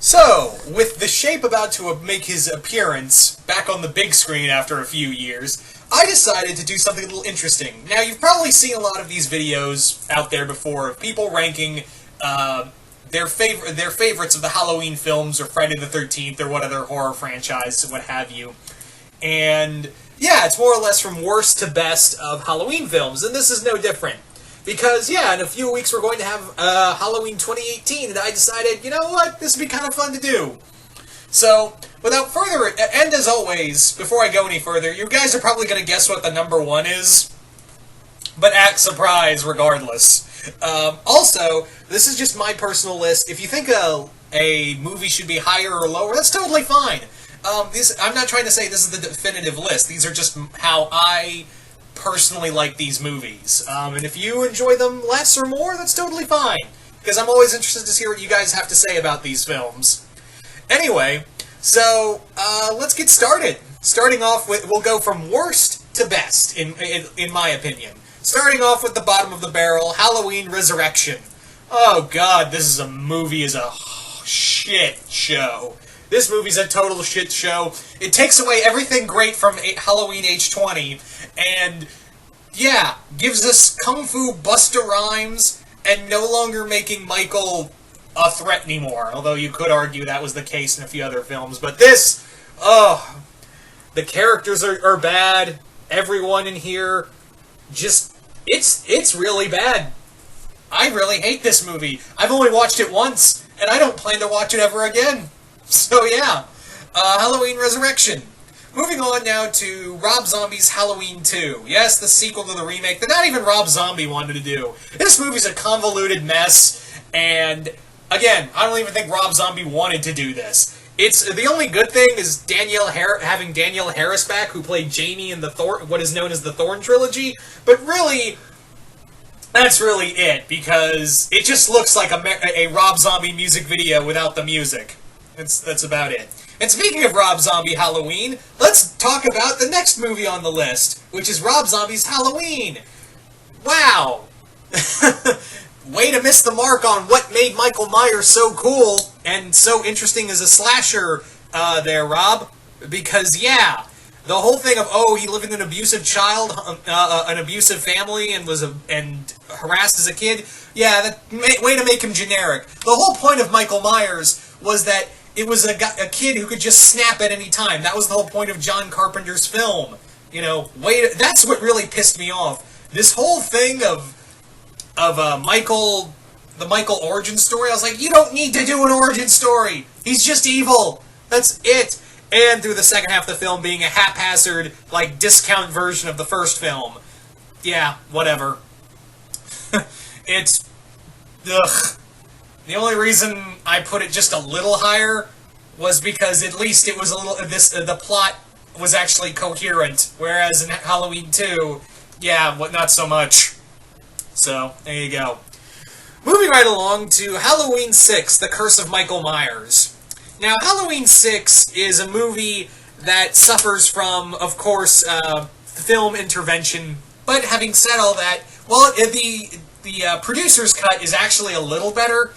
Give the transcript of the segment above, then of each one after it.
So, with The Shape about to make his appearance back on the big screen after a few years, I decided to do something a little interesting. Now, you've probably seen a lot of these videos out there before of people ranking their favorites of the Halloween films or Friday the 13th or what other horror franchise, what have you. And, yeah, it's more or less from worst to best of Halloween films, and this is no different. Because, yeah, in a few weeks we're going to have Halloween 2018, and I decided, you know what, this would be kind of fun to do. So, without further ado, and as always, before I go any further, you guys are probably going to guess what the number one is, but act surprised regardless. Also, this is just my personal list. If you think a movie should be higher or lower, that's totally fine. I'm not trying to say this is the definitive list. These are just how I personally like these movies. And if you enjoy them less or more, that's totally fine. Because I'm always interested to hear what you guys have to say about these films. Anyway, so let's get started. Starting off with, we'll go from worst to best, in my opinion. Starting off with the bottom of the barrel, Halloween Resurrection. Oh god, this is a movie is a shit show. This movie's a total shit show. It takes away everything great from Halloween H20, and, yeah, gives us Kung Fu Busta Rhymes, and no longer making Michael a threat anymore, although you could argue that was the case in a few other films. But this, the characters are bad, everyone in here, just, it's really bad. I really hate this movie. I've only watched it once, and I don't plan to watch it ever again. So yeah, Halloween Resurrection. Moving on now to Rob Zombie's Halloween 2. Yes, the sequel to the remake that not even Rob Zombie wanted to do. This movie's a convoluted mess, and again, I don't even think Rob Zombie wanted to do this. It's the only good thing is having Danielle Harris back, who played Jamie in what is known as the Thorn trilogy. But really, that's really it, because it just looks like a Rob Zombie music video without the music. That's about it. And speaking of Rob Zombie Halloween, let's talk about the next movie on the list, which is Rob Zombie's Halloween. Wow. Way to miss the mark on what made Michael Myers so cool and so interesting as a slasher there, Rob. Because, yeah, the whole thing of, he lived in an abusive an abusive family and was harassed as a kid, yeah, way to make him generic. The whole point of Michael Myers was that it was a kid who could just snap at any time. That was the whole point of John Carpenter's film. You know, that's what really pissed me off. This whole thing of the Michael origin story, I was like, you don't need to do an origin story. He's just evil. That's it. And through the second half of the film being a haphazard, discount version of the first film. Yeah, whatever. Ugh. The only reason I put it just a little higher was because at least it was the plot was actually coherent, whereas in Halloween 2, yeah, not so much. So, there you go. Moving right along to Halloween 6, The Curse of Michael Myers. Now, Halloween 6 is a movie that suffers from, of course, film intervention, but having said all that, well, the producer's cut is actually a little better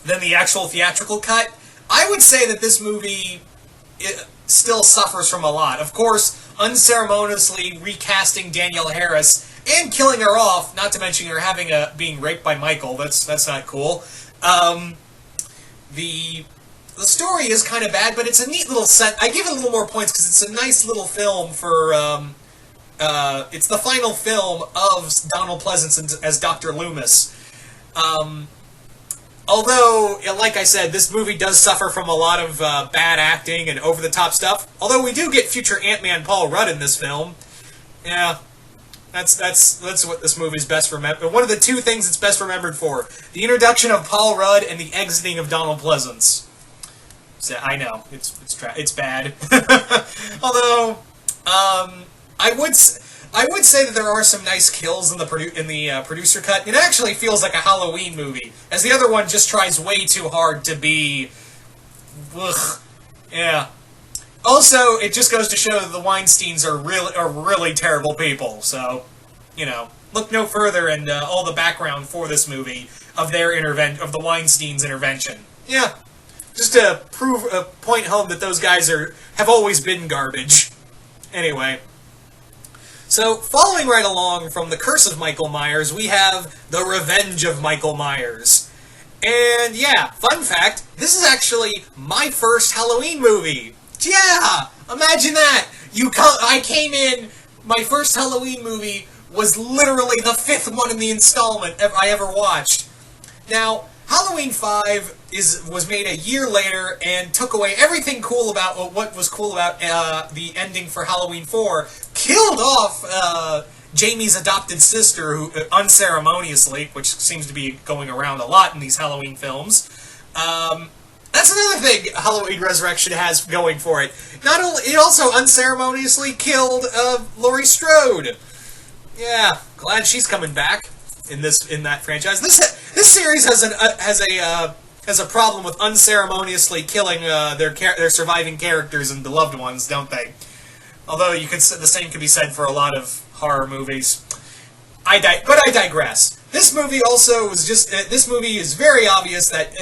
than the actual theatrical cut. I would say that this movie still suffers from a lot. Of course, unceremoniously recasting Danielle Harris and killing her off, not to mention her being raped by Michael. That's not cool. The story is kind of bad, but it's a neat little set. I give it a little more points because it's a nice little film for it's the final film of Donald Pleasence as Dr. Loomis. Although, like I said, this movie does suffer from a lot of bad acting and over-the-top stuff. Although we do get future Ant-Man Paul Rudd in this film. Yeah, that's what this movie's best remembered. One of the two things it's best remembered for: the introduction of Paul Rudd and the exiting of Donald Pleasence. So, I know it's bad. Although, I would say that there are some nice kills in the producer cut. It actually feels like a Halloween movie, as the other one just tries way too hard to be. Ugh, yeah. Also, it just goes to show that the Weinsteins are really terrible people. So, look no further and all the background for this movie of the Weinsteins' intervention. Yeah, just to point home that those guys have always been garbage. Anyway, so following right along from The Curse of Michael Myers, we have The Revenge of Michael Myers. And yeah, fun fact, this is actually my first Halloween movie. Yeah, imagine that. I came in, my first Halloween movie was literally the 5th one in the installment I ever watched. Now, Halloween 5 was made a year later and took away everything cool about what was cool about the ending for Halloween 4. Killed off Jamie's adopted sister, who unceremoniously, which seems to be going around a lot in these Halloween films. That's another thing Halloween Resurrection has going for it. Not only, it also unceremoniously killed Laurie Strode. Yeah, glad she's coming back in that franchise. This series has a problem with unceremoniously killing their surviving characters and beloved ones, don't they? Although the same could be said for a lot of horror movies. I digress. This movie also was this movie is very obvious that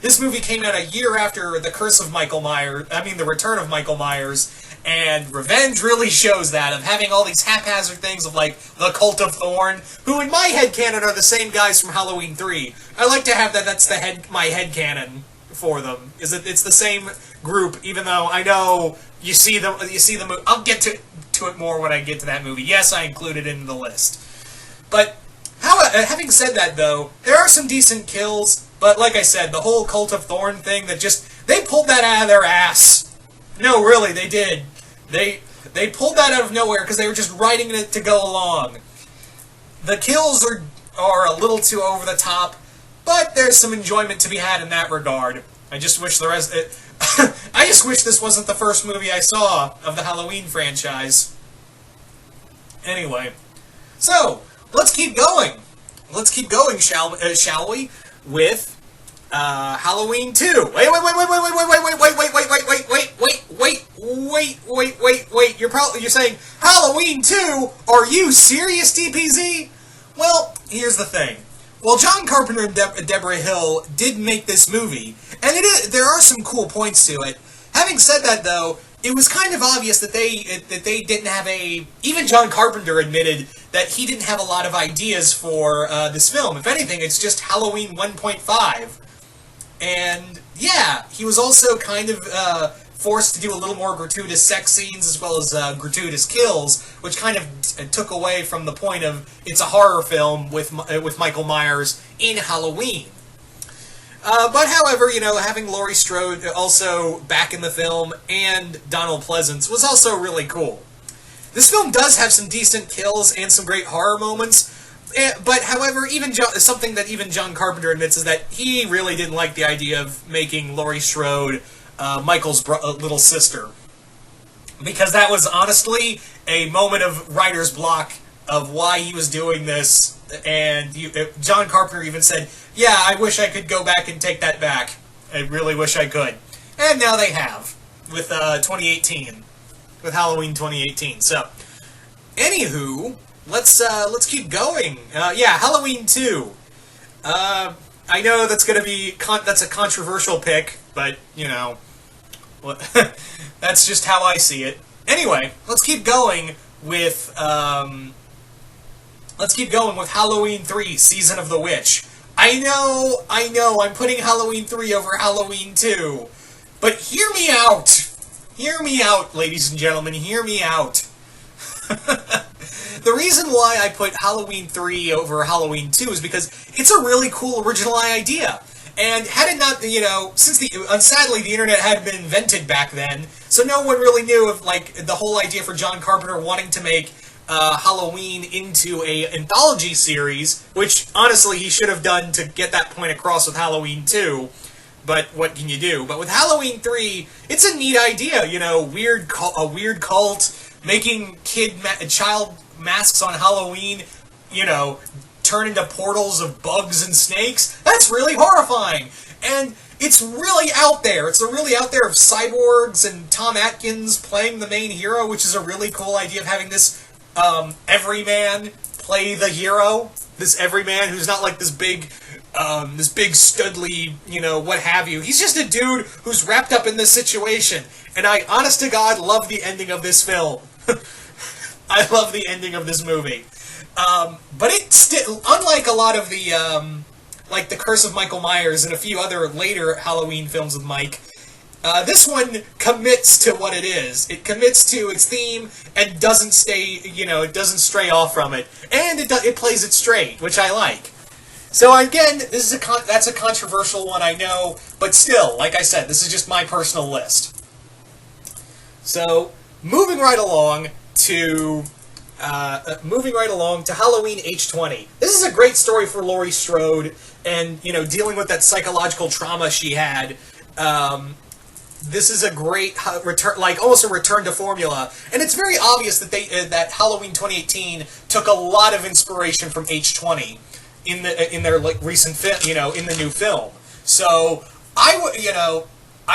this movie came out a year after The Curse of Michael Myers. I mean, The Return of Michael Myers, and Revenge really shows that, of having all these haphazard things of like the Cult of Thorn, who in my headcanon are the same guys from Halloween 3. I like to have that's my headcanon for them. It's the same group, even though I know you see them. I'll get to it more when I get to that movie. Yes, I included it in the list. But having said that, though, there are some decent kills. But like I said, the whole Cult of Thorn thing, they pulled that out of their ass. No, really, they did. They pulled that out of nowhere because they were just writing it to go along. The kills are a little too over the top, but there's some enjoyment to be had in that regard. I just wish I just wish this wasn't the first movie I saw of the Halloween franchise. Anyway, so let's keep going. Let's keep going, shall we? With Halloween 2. Wait. You're saying Halloween 2? Are you serious, DPZ? Well, here's the thing. Well, John Carpenter and Deborah Hill did make this movie, and there are some cool points to it. Having said that, though, it was kind of obvious that they didn't have even John Carpenter admitted that he didn't have a lot of ideas for this film. If anything, it's just Halloween 1.5. And yeah, he was also kind of forced to do a little more gratuitous sex scenes as well as gratuitous kills, which kind of took away from the point of it's a horror film with Michael Myers in Halloween. But however, having Laurie Strode also back in the film and Donald Pleasance was also really cool. This film does have some decent kills and some great horror moments, but however, something that even John Carpenter admits is that he really didn't like the idea of making Laurie Strode Michael's little sister. Because that was honestly a moment of writer's block of why he was doing this, and John Carpenter even said, yeah, I wish I could go back and take that back. I really wish I could. And now they have, with 2018. With Halloween 2018. So, anywho, let's keep going. Yeah, Halloween 2. I know that's gonna be that's a controversial pick, but that's just how I see it. Anyway, let's keep going with Halloween 3: Season of the Witch. I know, I'm putting Halloween 3 over Halloween 2, but hear me out. Hear me out, ladies and gentlemen, hear me out. The reason why I put Halloween 3 over Halloween 2 is because it's a really cool original idea. And had it not, sadly the internet hadn't been invented back then, so no one really knew of, the whole idea for John Carpenter wanting to make Halloween into a anthology series, which, honestly, he should have done to get that point across with Halloween 2. But what can you do? But with Halloween 3, it's a neat idea, a weird cult, making child masks on Halloween, turn into portals of bugs and snakes. That's really horrifying. And it's really out there. It's really out there of cyborgs and Tom Atkins playing the main hero, which is a really cool idea of having this everyman play the hero. this everyman who's not like this big studly, what have you. He's just a dude who's wrapped up in this situation. And I, honest to God, love the ending of this film. I love the ending of this movie. But it still, unlike a lot of the, like The Curse of Michael Myers and a few other later Halloween films with Mike, this one commits to what it is. It commits to its theme and doesn't it doesn't stray off from it. And it plays it straight, which I like. So again, that's a controversial one, I know, but still, like I said, this is just my personal list. So, moving right along to Halloween H20. This is a great story for Laurie Strode, and dealing with that psychological trauma she had. This is a great return, like almost a return to formula, and it's very obvious that that Halloween 2018 took a lot of inspiration from H20 in their like recent in the new film. So I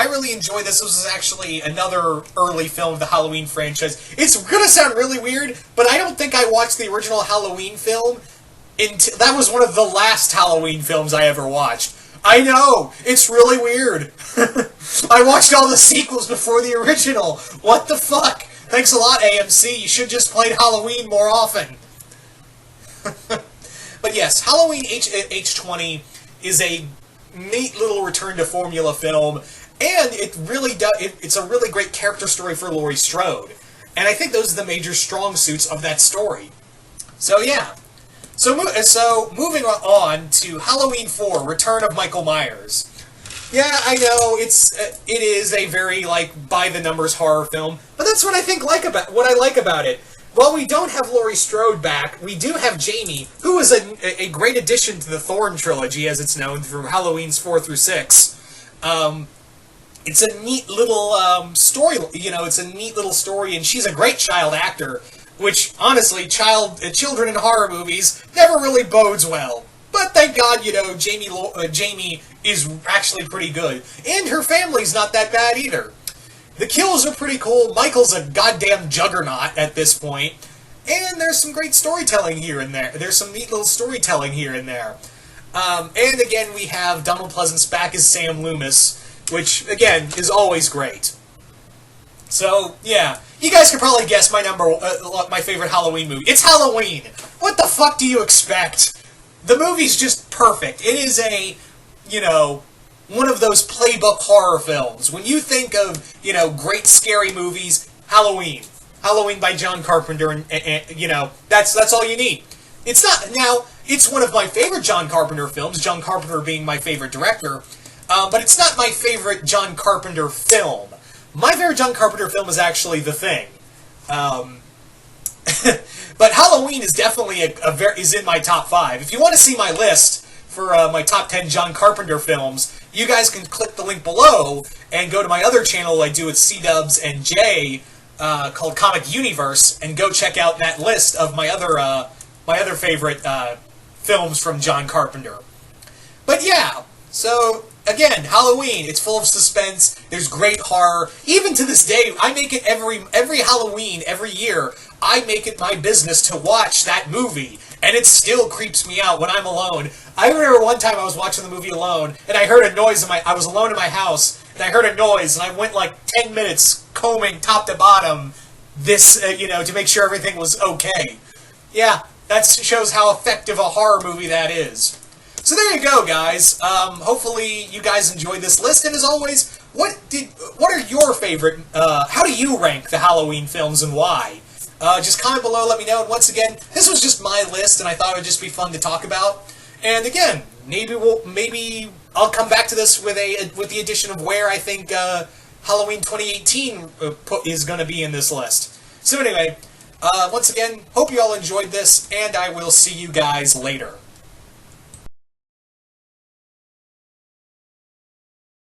really enjoyed this. This was actually another early film of the Halloween franchise. It's gonna sound really weird, but I don't think I watched the original Halloween film. That was one of the last Halloween films I ever watched. I know, it's really weird. I watched all the sequels before the original. What the fuck? Thanks a lot, AMC. You should just play Halloween more often. But yes, Halloween H20 is a neat little return to formula film, and it really does. It's a really great character story for Laurie Strode, and I think those are the major strong suits of that story. So yeah, so moving on to Halloween 4: Return of Michael Myers. Yeah, I know it is a very like by the numbers horror film, but that's what I like about it. While we don't have Laurie Strode back, we do have Jamie, who is a great addition to the Thorn trilogy, as it's known, through Halloweens 4 through 6. It's a neat little story, it's a neat little story, and she's a great child actor, which, honestly, children in horror movies never really bodes well. But thank God, Jamie is actually pretty good, and her family's not that bad either. The kills are pretty cool. Michael's a goddamn juggernaut at this point. And there's some great storytelling here and there. There's some neat little storytelling here and there. And again, we have Donald Pleasance back as Sam Loomis, which, again, is always great. So, yeah. You guys could probably guess my favorite Halloween movie. It's Halloween! What the fuck do you expect? The movie's just perfect. It is one of those playbook horror films. When you think of, great scary movies, Halloween. Halloween by John Carpenter, and that's all you need. It's one of my favorite John Carpenter films, John Carpenter being my favorite director, but it's not my favorite John Carpenter film. My favorite John Carpenter film is actually The Thing. But Halloween is definitely is in my top 5. If you want to see my list for my top 10 John Carpenter films, you guys can click the link below and go to my other channel I do with C-Dubs and Jay called Comic Universe, and go check out that list of my other favorite films from John Carpenter. But yeah, so again, Halloween, it's full of suspense, there's great horror. Even to this day, I make it every Halloween, every year, I make it my business to watch that movie. And it still creeps me out when I'm alone. I remember one time I was watching the movie alone, and I heard a noise I was alone in my house, and I heard a noise, and I went like 10 minutes combing top to bottom to make sure everything was okay. Yeah, that shows how effective a horror movie that is. So there you go, guys. Hopefully you guys enjoyed this list, and as always, what are your favorite, how do you rank the Halloween films and why? Just comment below, let me know. And once again, this was just my list, and I thought it would just be fun to talk about. And again, maybe I'll come back to this with the addition of where I think Halloween 2018 is going to be in this list. So anyway, once again, hope you all enjoyed this, and I will see you guys later.